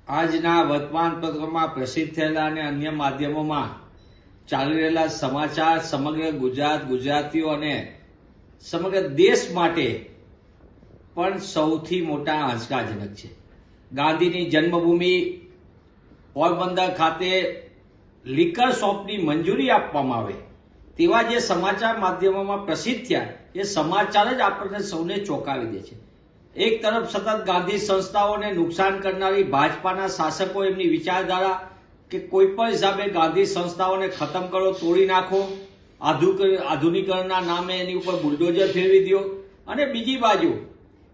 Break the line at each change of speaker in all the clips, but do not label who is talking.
આજના વર્તમાનપત્રોમાં પ્રસિદ્ધ થયેલા અને અન્ય માધ્યમોમાં ચાલી રહેલા સમાચાર સમગ્ર ગુજરાતીઓ અને સમગ્ર દેશ માટે પણ સૌથી મોટા આંચકાજનક છે. ગાંધીની જન્મભૂમિ પોરબંદર ખાતે લિકર શોપની મંજૂરી આપવામાં આવે તેવા જે સમાચાર માધ્યમોમાં પ્રસિદ્ધ થયા એ સમાચાર જ આપણને સૌને ચોંકાવી દે છે. એક તરફ સતત ગાંધી સંસ્થાઓને નુકસાન કરનારી ભાજપાના શાસકો એમની વિચારધારા કે કોઈ પણ હિસાબે ગાંધી સંસ્થાઓને ખતમ કરો, તોડી નાખો, આધુનિકરણના નામે એની ઉપર બુલડોઝર ફેરવી દો, અને બીજી બાજુ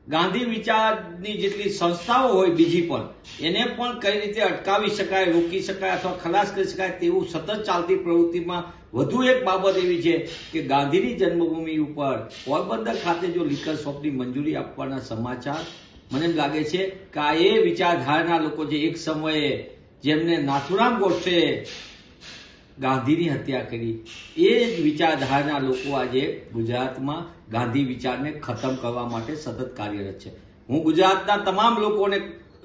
ગાંધી વિચારની જેટલી સંસ્થાઓ હોય બીજી પણ એને પણ કઈ રીતે અટકાવી શકાય, રોકી શકાય અથવા ખલાસ કરી શકાય તેવું સતત ચાલતી પ્રવૃત્તિમાં વધુ એક બાબત એવી છે કે ગાંધીની જન્મભૂમિ ઉપર પોરબંદર ખાતે જો લિકર શોપની મંજૂરી આપવાના સમાચાર, મને એમ લાગે છે કે આ એ વિચારધારાના લોકો જે એક સમયે જેમને નાથુરામ ગોડસે ગાંધીની હત્યા કરી એ જ વિચારધારાના લોકો આજે ગુજરાતમાં ગાંધી વિચારને ખતમ કરવા માટે સતત કાર્યરત છે. હું ગુજરાતના તમામ લોકોને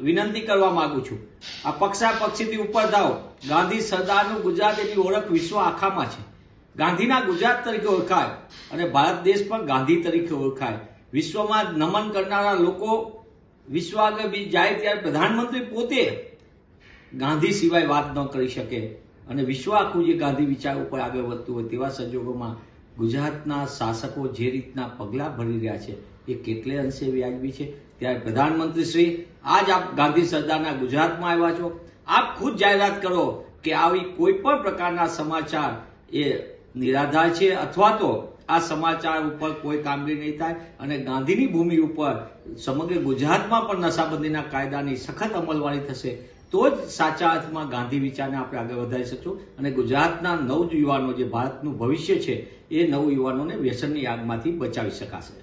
વિનંતી કરવા માંગુ છું, આ પક્ષાપક્ષીથી ઉપર થાવ. ગાંધી સરદારનું ગુજરાત એની ઓળખ વિશ્વ આખામાં છે. ગાંધીના ગુજરાત તરીકે ઓળખાય અને ભારત દેશ પણ ગાંધી તરીકે ઓળખાય. વિશ્વમાં નમન કરનારા લોકો વિશ્વ આગળ બી જાય ત્યારે પ્રધાનમંત્રી પોતે ગાંધી સિવાય વાત ન કરી શકે અને વિશ્વ આખું જે ગાંધી વિચાર ઉપર આગળ વધતું હોય તેવા સંજોગોમાં ગુજરાતના શાસકો જે રીતના પગલાં ભરી રહ્યા છે એ કેટલે અંશે વ્યાજબી છે. ત્યારે પ્રધાનમંત્રી શ્રી, આજ આપ ગાંધી સરદારના ગુજરાતમાં આવ્યા છો, આપ ખુદ જાહેરાત કરો કે આવી કોઈ પણ પ્રકારના સમાચાર એ નિરાધાર છે અથવા તો આ સમાચાર ઉપર કોઈ કામગીરી નહીં થાય અને ગાંધીની ભૂમિ ઉપર સમગ્ર ગુજરાતમાં પણ નશાબંધીના કાયદાની સખત અમલવારી થશે તો જ સાચા અર્થમાં ગાંધી વિચારને આપણે આગળ વધારી શકશું અને ગુજરાતના નવયુવાનો જે ભારતનું ભવિષ્ય છે એ નવયુવાનોને વ્યસનની આગમાંથી બચાવી શકાશે.